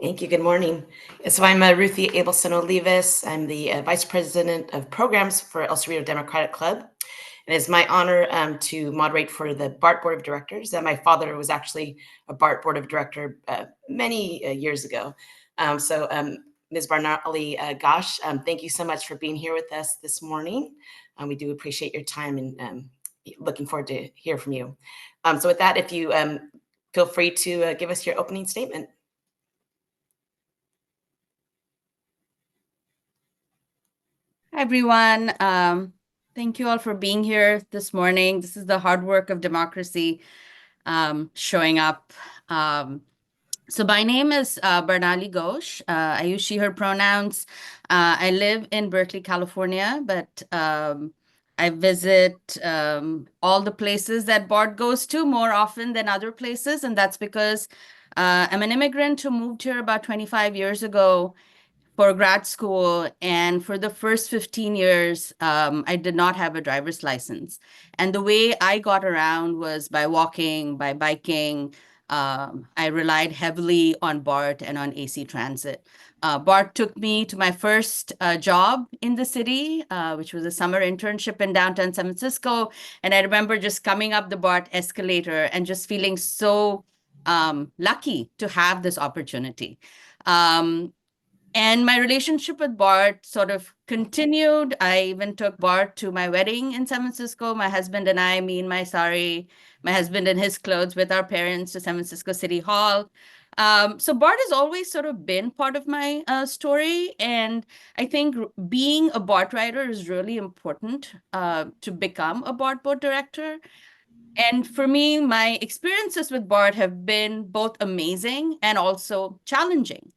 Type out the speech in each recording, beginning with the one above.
Thank you. Good morning. So I'm Ruthie Abelson Olivas. I'm the Vice President of Programs for El Cerrito Democratic Club. And it's my honor to moderate for the BART Board of Directors. My father was actually a BART Board of Director many years ago. Ms. Barnali, Ghosh, thank you so much for being here with us this morning. We do appreciate your time and looking forward to hear from you. So with that, if you feel free to give us your opening statement. Hi, everyone. Thank you all for being here this morning. This is the hard work of democracy showing up. So my name is Barnali Ghosh. I use she, her pronouns. I live in Berkeley, California, but I visit all the places that BART goes to more often than other places. And that's because I'm an immigrant who moved here about 25 years ago for grad school. And for the first 15 years, I did not have a driver's license. And the way I got around was by walking, by biking. I relied heavily on BART and on AC Transit. BART took me to my first job in the city, which was a summer internship in downtown San Francisco. And I remember just coming up the BART escalator and just feeling so lucky to have this opportunity. And my relationship with BART sort of continued. I even took BART to my wedding in San Francisco. My husband and I, me in my sari, my husband in his clothes with our parents to San Francisco City Hall. So BART has always sort of been part of my story. And I think being a BART rider is really important to become a BART board director. And for me, my experiences with BART have been both amazing and also challenging.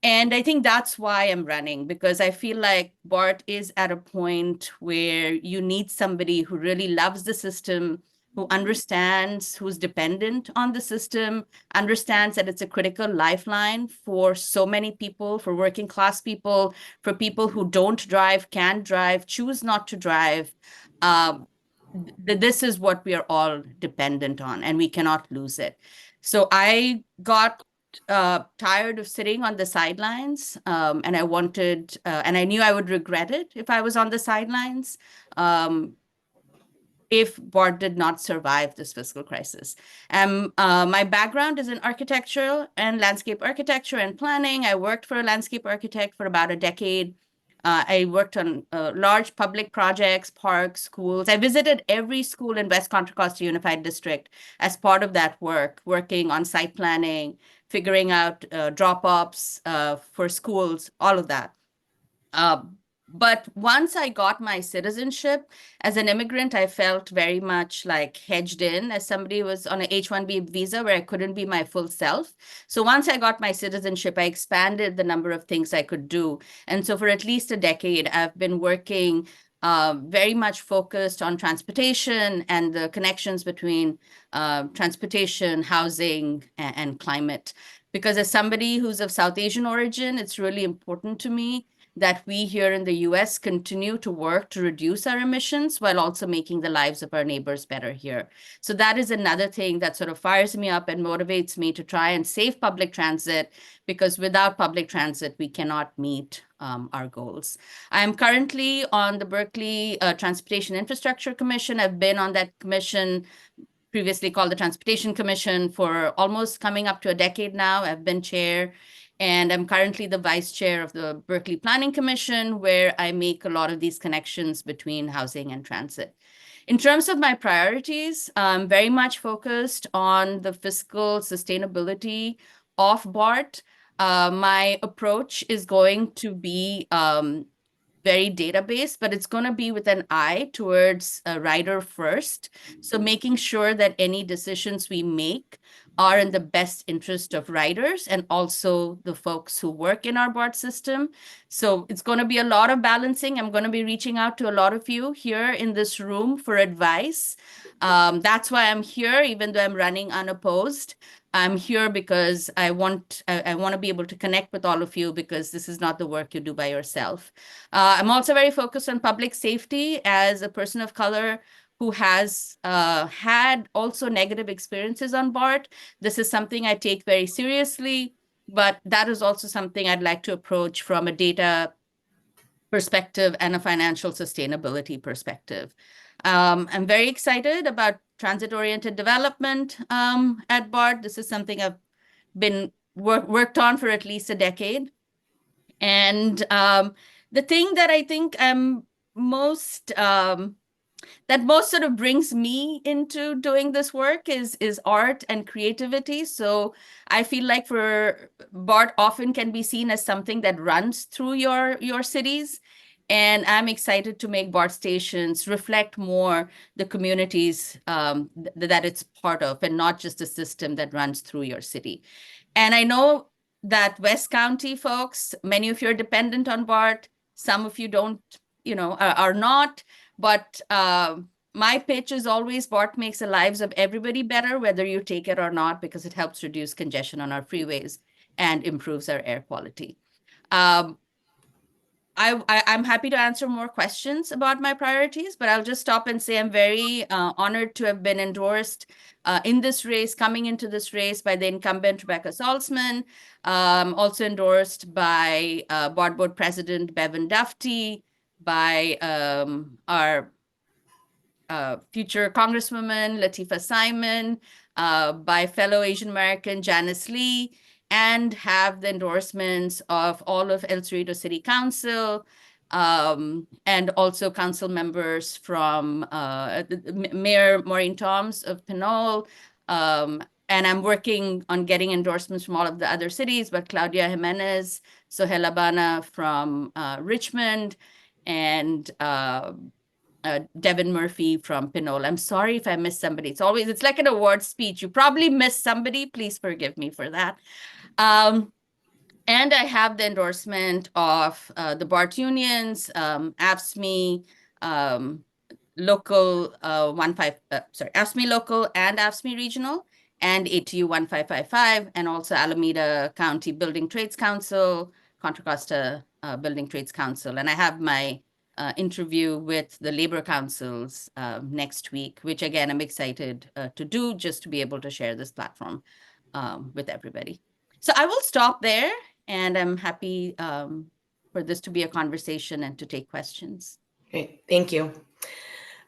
And I think that's why I'm running, because I feel like BART is at a point where you need somebody who really loves the system, who understands, who's dependent on the system, understands that it's a critical lifeline for so many people, for working class people, for people who don't drive, can't drive, choose not to drive. This is what we are all dependent on, and we cannot lose it. So I got tired of sitting on the sidelines, and I wanted, and I knew I would regret it if I was on the sidelines, if BART did not survive this fiscal crisis. My background is in architecture and landscape architecture and planning. I worked for a landscape architect for about a decade. I worked on large public projects, parks, schools. I visited every school in West Contra Costa Unified District as part of that work, working on site planning, figuring out drop-offs for schools, all of that. But once I got my citizenship as an immigrant, I felt very much like hedged in as somebody who was on an H-1B visa where I couldn't be my full self. So once I got my citizenship, I expanded the number of things I could do. And so for at least a decade, I've been working very much focused on transportation and the connections between transportation, housing, and climate. Because as somebody who's of South Asian origin, it's really important to me that we here in the US continue to work to reduce our emissions while also making the lives of our neighbors better here. So that is another thing that sort of fires me up and motivates me to try and save public transit, because without public transit, we cannot meet our goals. I'm currently on the Berkeley Transportation Infrastructure Commission. I've been on that commission, previously called the Transportation Commission, for almost coming up to a decade now. I've been chair. And I'm currently the vice chair of the Berkeley Planning Commission, where I make a lot of these connections between housing and transit. In terms of my priorities, I'm very much focused on the fiscal sustainability of BART. My approach is going to be very data-based, but it's going to be with an eye towards a rider first. So making sure that any decisions we make are in the best interest of riders and also the folks who work in our BART system. So it's going to be a lot of balancing. I'm going to be reaching out to a lot of you here in this room for advice. That's why I'm here, even though I'm running unopposed. I'm here because I want to be able to connect with all of you, because this is not the work you do by yourself. I'm also very focused on public safety as a person of color who has had also negative experiences on BART. This is something I take very seriously. but that is also something I'd like to approach from a data perspective and a financial sustainability perspective. I'm very excited about transit-oriented development at BART. This is something I've been worked on for at least a decade. And the thing that I think I'm most that most sort of brings me into doing this work is art and creativity. So I feel like for BART often can be seen as something that runs through your cities. And I'm excited to make BART stations reflect more the communities that it's part of, and not just a system that runs through your city. And I know that West County folks, many of you are dependent on BART. Some of you don't, are not. But my pitch is always BART makes the lives of everybody better, whether you take it or not, because it helps reduce congestion on our freeways and improves our air quality. I'm happy to answer more questions about my priorities, but I'll just stop and say I'm very honored to have been endorsed in this race, coming into this race by the incumbent Rebecca Salzman, also endorsed by BART Board President Bevan Dufty, by our future Congresswoman Latifah Simon, by fellow Asian American Janice Lee, and have the endorsements of all of El Cerrito City Council, and also council members from Mayor Maureen Toms of Pinole. And I'm working on getting endorsements from all of the other cities, but Claudia Jimenez, Sohel Abana from Richmond, and Devin Murphy from Pinole. I'm sorry if I missed somebody. It's like an award speech. You probably missed somebody. Please forgive me for that. And I have the endorsement of the BART unions, AFSCME, local AFSCME local and AFSCME regional, and ATU 1555, and also Alameda County Building Trades Council, Contra Costa Building Trades Council. And I have my interview with the labor councils next week, which again, I'm excited to do, just to be able to share this platform with everybody. So I will stop there, and I'm happy for this to be a conversation and to take questions. Great, thank you.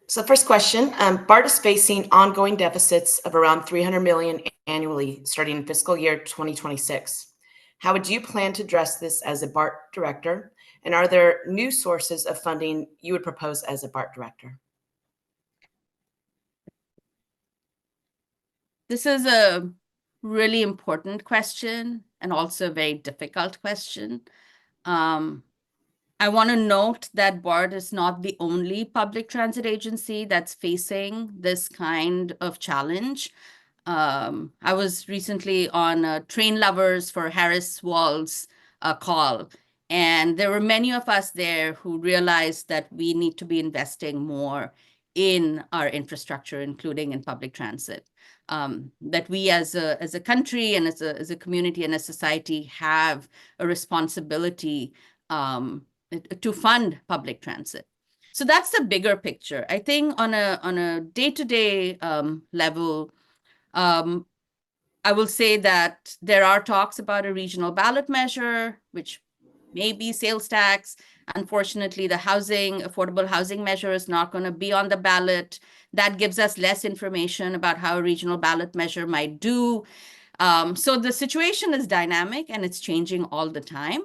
So first question, BART is facing ongoing deficits of around 300 million annually starting in fiscal year 2026. How would you plan to address this as a BART director? And are there new sources of funding you would propose as a BART director? This is a really important question and also a very difficult question. I want to note that BART is not the only public transit agency that's facing this kind of challenge. I was recently on Train Lovers for Harris Wall's call, and there were many of us there who realized that we need to be investing more in our infrastructure, including in public transit. That we as a country and as a community and a society have a responsibility to fund public transit. So that's the bigger picture. I think on a day-to-day level, I will say that there are talks about a regional ballot measure, which may be sales tax. Unfortunately, the affordable housing measure is not going to be on the ballot. That gives us less information about how a regional ballot measure might do. So the situation is dynamic and it's changing all the time.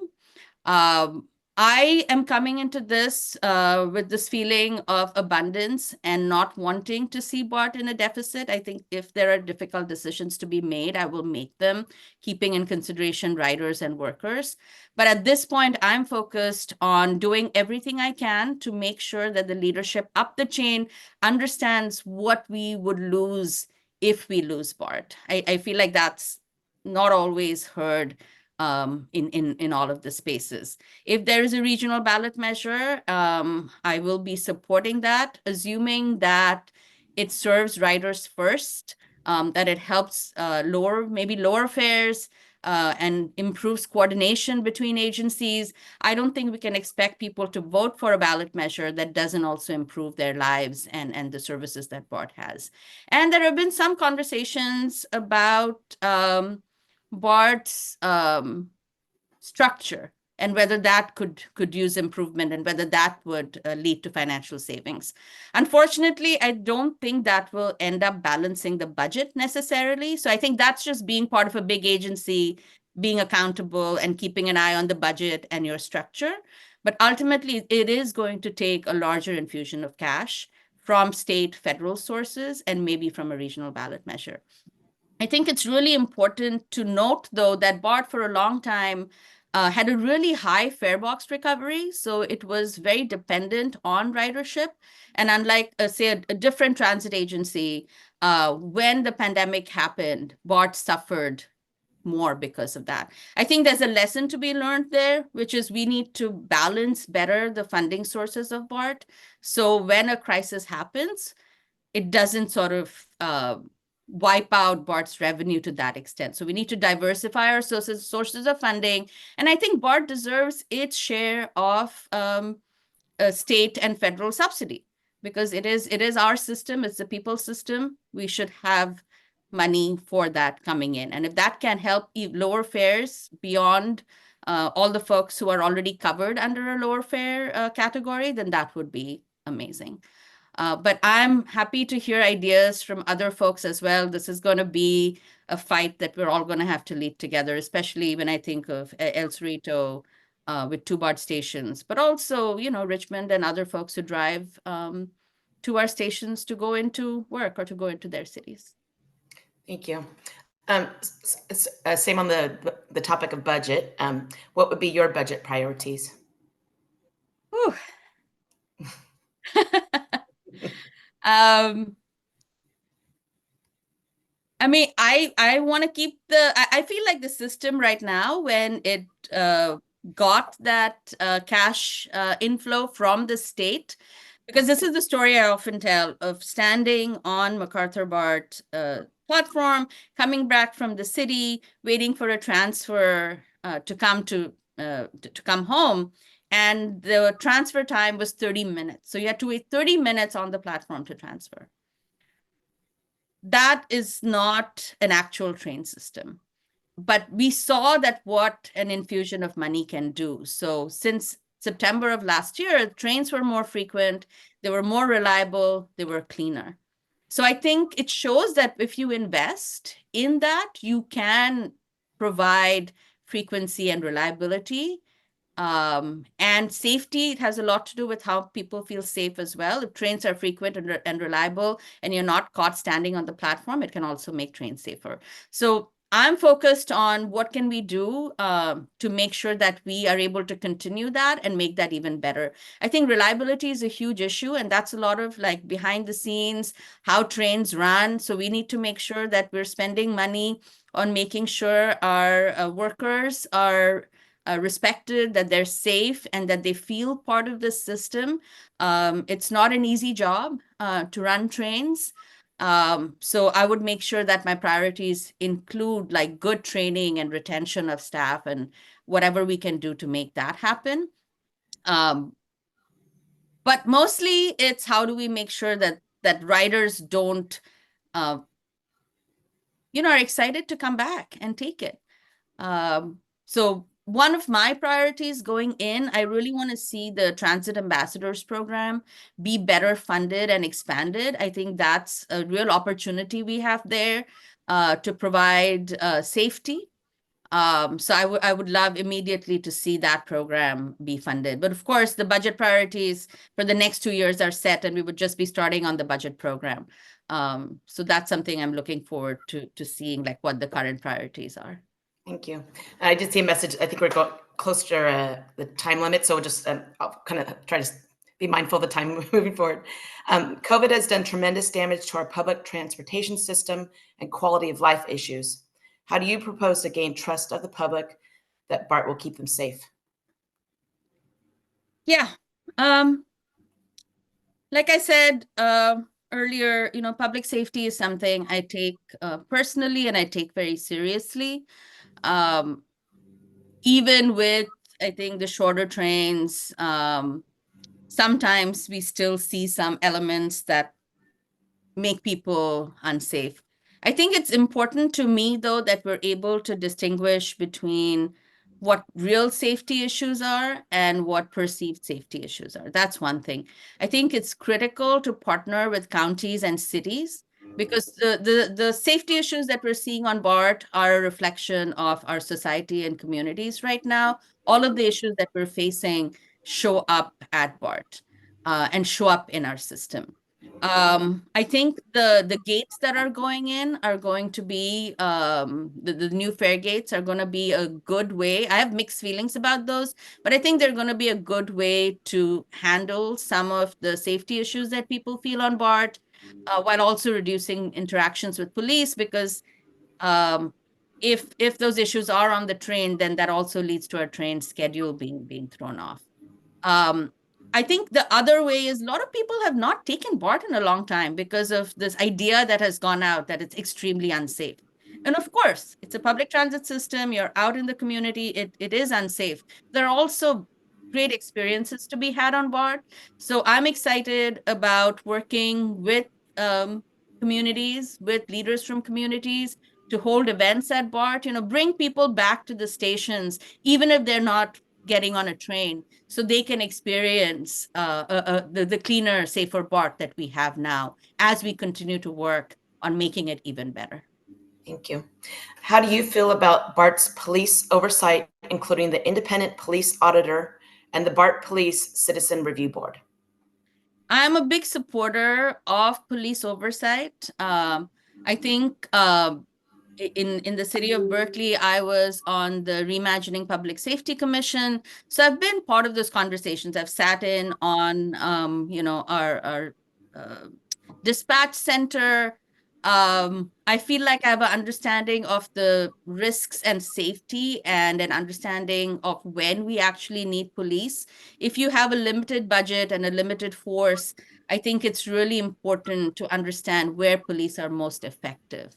I am coming into this with this feeling of abundance and not wanting to see BART in a deficit. I think if there are difficult decisions to be made, I will make them, keeping in consideration riders and workers. But at this point, I'm focused on doing everything I can to make sure that the leadership up the chain understands what we would lose if we lose BART. I feel like that's not always heard in all of the spaces. If there is a regional ballot measure, I will be supporting that, assuming that it serves riders first, that it helps lower fares, and improves coordination between agencies. I don't think we can expect people to vote for a ballot measure that doesn't also improve their lives and the services that BART has. And there have been some conversations about BART's structure and whether that could use improvement and whether that would lead to financial savings. Unfortunately, I don't think that will end up balancing the budget necessarily. So I think that's just being part of a big agency, being accountable and keeping an eye on the budget and your structure. But ultimately, it is going to take a larger infusion of cash from state, federal sources, and maybe from a regional ballot measure. I think it's really important to note, though, that BART for a long time had a really high fare box recovery. So it was very dependent on ridership. And unlike, say, a different transit agency, when the pandemic happened, BART suffered more because of that. I think there's a lesson to be learned there, which is we need to balance better the funding sources of BART. So when a crisis happens, it doesn't sort of wipe out BART's revenue to that extent. So we need to diversify our sources of funding. And I think BART deserves its share of state and federal subsidy because it is our system, it's the people's system. We should have money for that coming in. And if that can help lower fares beyond all the folks who are already covered under a lower fare category, then that would be amazing. But I'm happy to hear ideas from other folks as well. This is going to be a fight that we're all going to have to lead together, especially when I think of El Cerrito with two BART stations, but also, Richmond and other folks who drive to our stations to go into work or to go into their cities. Thank you. Same on the topic of budget. What would be your budget priorities? I mean, I want to keep I feel like the system right now, when it got that cash inflow from the state, because this is the story I often tell of standing on MacArthur BART platform, coming back from the city, waiting for a transfer to come home. And the transfer time was 30 minutes. So you had to wait 30 minutes on the platform to transfer. That is not an actual train system. But we saw that what an infusion of money can do. So since September of last year, trains were more frequent, they were more reliable, they were cleaner. So I think it shows that if you invest in that, you can provide frequency and reliability. And safety, it has a lot to do with how people feel safe as well. If trains are frequent and reliable and you're not caught standing on the platform, it can also make trains safer. So I'm focused on what can we do to make sure that we are able to continue that and make that even better. I think reliability is a huge issue, and that's a lot of like behind the scenes, how trains run. So we need to make sure that we're spending money on making sure our workers are respected, that they're safe, and that they feel part of the system. It's not an easy job to run trains. So I would make sure that my priorities include like good training and retention of staff and whatever we can do to make that happen. But mostly it's how do we make sure that riders don't, are excited to come back and take it. So one of my priorities going in, I really want to see the Transit Ambassadors program be better funded and expanded. I think that's a real opportunity we have there to provide safety. So I would love immediately to see that program be funded. But of course, the budget priorities for the next 2 years are set, and we would just be starting on the budget program. So that's something I'm looking forward to seeing, like what the current priorities are. Thank you. I did see a message. I think we're close to the time limit, so we'll just I'll kind of try to be mindful of the time moving forward. COVID has done tremendous damage to our public transportation system and quality of life issues. How do you propose to gain trust of the public that BART will keep them safe? Yeah. Like I said earlier, public safety is something I take personally and I take very seriously. Even with, I think, the shorter trains, sometimes we still see some elements that make people unsafe. I think it's important to me, though, that we're able to distinguish between what real safety issues are and what perceived safety issues are. That's one thing. I think it's critical to partner with counties and cities because the safety issues that we're seeing on BART are a reflection of our society and communities right now. All of the issues that we're facing show up at BART and show up in our system. I think the gates that are going in are going to be the new fare gates are going to be a good way. I have mixed feelings about those, but I think they're going to be a good way to handle some of the safety issues that people feel on BART, while also reducing interactions with police because um, if those issues are on the train, then that also leads to our train schedule being thrown off. Um, I think the other way is a lot of people have not taken BART in a long time because of this idea that has gone out that it's extremely unsafe. And of course, it's a public transit system. You're out in the community. It is unsafe. There are also great experiences to be had on BART. So I'm excited about working with um, communities, with leaders from communities to hold events at BART, bring people back to the stations, even if they're not getting on a train so they can experience the cleaner, safer BART that we have now as we continue to work on making it even better. Thank you. How do you feel about BART's police oversight, including the independent police auditor and the BART Police Citizen Review Board? I'm a big supporter of police oversight. I think in the city of Berkeley, I was on the Reimagining Public Safety Commission. So I've been part of those conversations. I've sat in on, our dispatch center. I feel like I have an understanding of the risks and safety and an understanding of when we actually need police. If you have a limited budget and a limited force, I think it's really important to understand where police are most effective.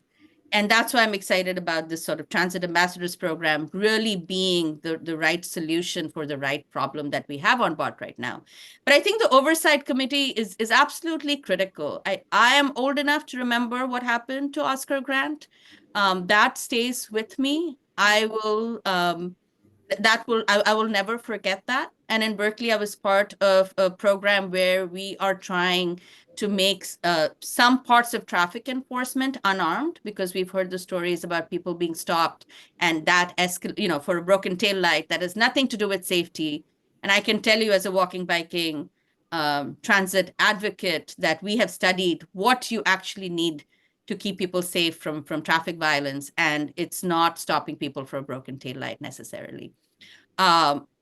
And that's why I'm excited about this sort of transit ambassadors program really being the right solution for the right problem that we have on BART right now. But I think the oversight committee is absolutely critical. I am old enough to remember what happened to Oscar Grant. That stays with me. I will never forget that. And in Berkeley, I was part of a program where we are trying to make some parts of traffic enforcement unarmed because we've heard the stories about people being stopped and that for a broken tail light that has nothing to do with safety. And I can tell you as a walking, biking transit advocate that we have studied what you actually need to keep people safe from traffic violence, and it's not stopping people for a broken tail light necessarily.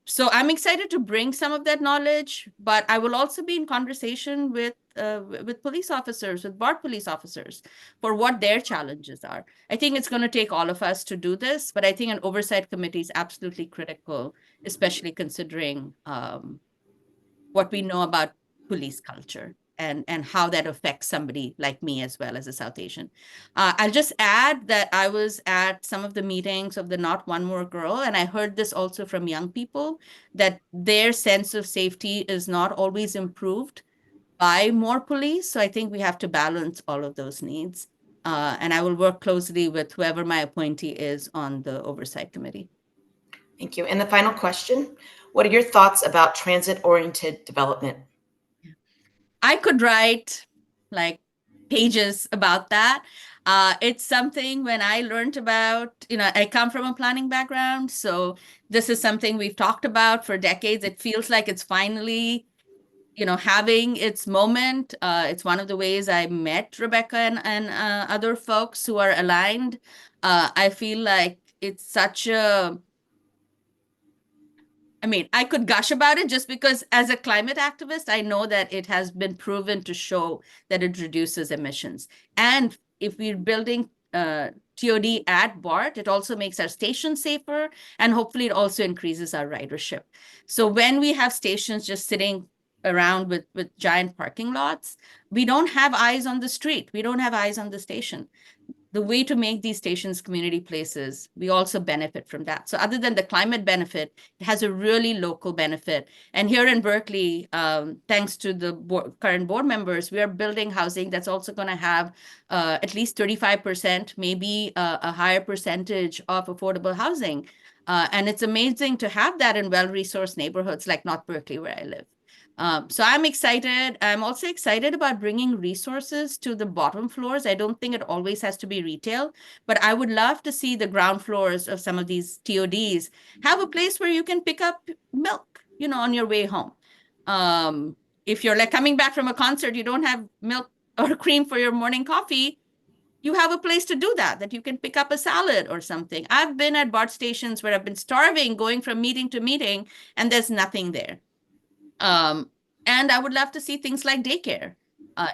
So I'm excited to bring some of that knowledge, but I will also be in conversation with police officers, with BART police officers, for what their challenges are. I think it's going to take all of us to do this, but I think an oversight committee is absolutely critical, especially considering what we know about police culture and how that affects somebody like me as well as a South Asian. I'll just add that I was at some of the meetings of the Not One More Girl, and I heard this also from young people, that their sense of safety is not always improved by more police. So I think we have to balance all of those needs. And I will work closely with whoever my appointee is on the oversight committee. Thank you. And the final question, what are your thoughts about transit-oriented development? I could write like pages about that. It's something when I learned about, I come from a planning background. So this is something we've talked about for decades. It feels like it's finally, having its moment. It's one of the ways I met Rebecca and other folks who are aligned. I feel like it's such a I could gush about it just because as a climate activist, I know that it has been proven to show that it reduces emissions. And if we're building TOD at BART, it also makes our stations safer, and hopefully it also increases our ridership. So when we have stations just sitting around with giant parking lots. We don't have eyes on the street. We don't have eyes on the station. The way to make these stations community places, we also benefit from that. So other than the climate benefit, it has a really local benefit. And here in Berkeley, thanks to the current board members, we are building housing that's also going to have at least 35%, maybe a higher percentage of affordable housing. And it's amazing to have that in well-resourced neighborhoods like North Berkeley, where I live. So I'm excited. I'm also excited about bringing resources to the bottom floors. I don't think it always has to be retail, but I would love to see the ground floors of some of these TODs have a place where you can pick up milk, on your way home. If you're like coming back from a concert, you don't have milk or cream for your morning coffee, you have a place to do that you can pick up a salad or something. I've been at BART stations where I've been starving, going from meeting to meeting, and there's nothing there. And I would love to see things like daycare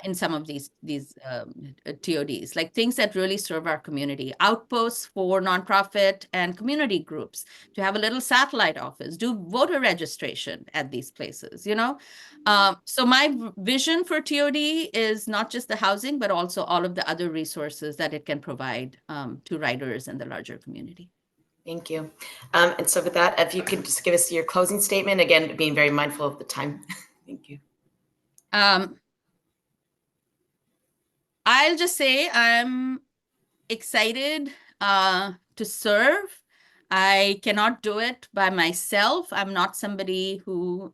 in some of these TODs, like things that really serve our community, outposts for nonprofit and community groups, to have a little satellite office, do voter registration at these places, So my vision for TOD is not just the housing, but also all of the other resources that it can provide to riders and the larger community. Thank you. And so with that, if you could just give us your closing statement, again, being very mindful of the time. Thank you. I'll just say I'm excited to serve. I cannot do it by myself. I'm not somebody who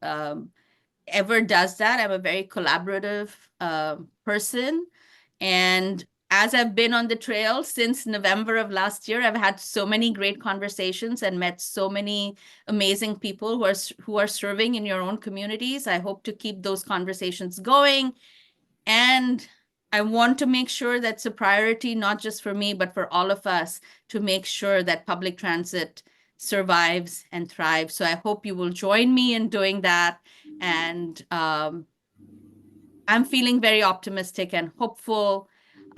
ever does that. I'm a very collaborative person. And as I've been on the trail since November of last year, I've had so many great conversations and met so many amazing people who are serving in your own communities. I hope to keep those conversations going. And I want to make sure that's a priority, not just for me, but for all of us, to make sure that public transit survives and thrives. So I hope you will join me in doing that. And I'm feeling very optimistic and hopeful.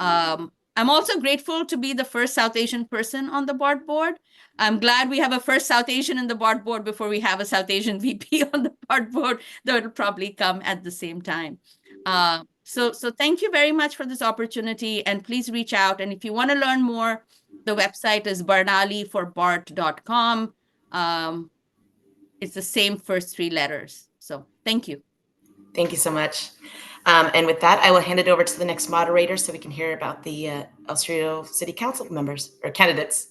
I'm also grateful to be the first South Asian person on the BART board. I'm glad we have a first South Asian in the BART board before we have a South Asian VP on the BART board, though it'll probably come at the same time. So thank you very much for this opportunity, and please reach out. And if you want to learn more, the website is barnaliforbart.com. It's the same first three letters. So thank you. Thank you so much. And with that, I will hand it over to the next moderator so we can hear about the El Cerrito City Council members or candidates.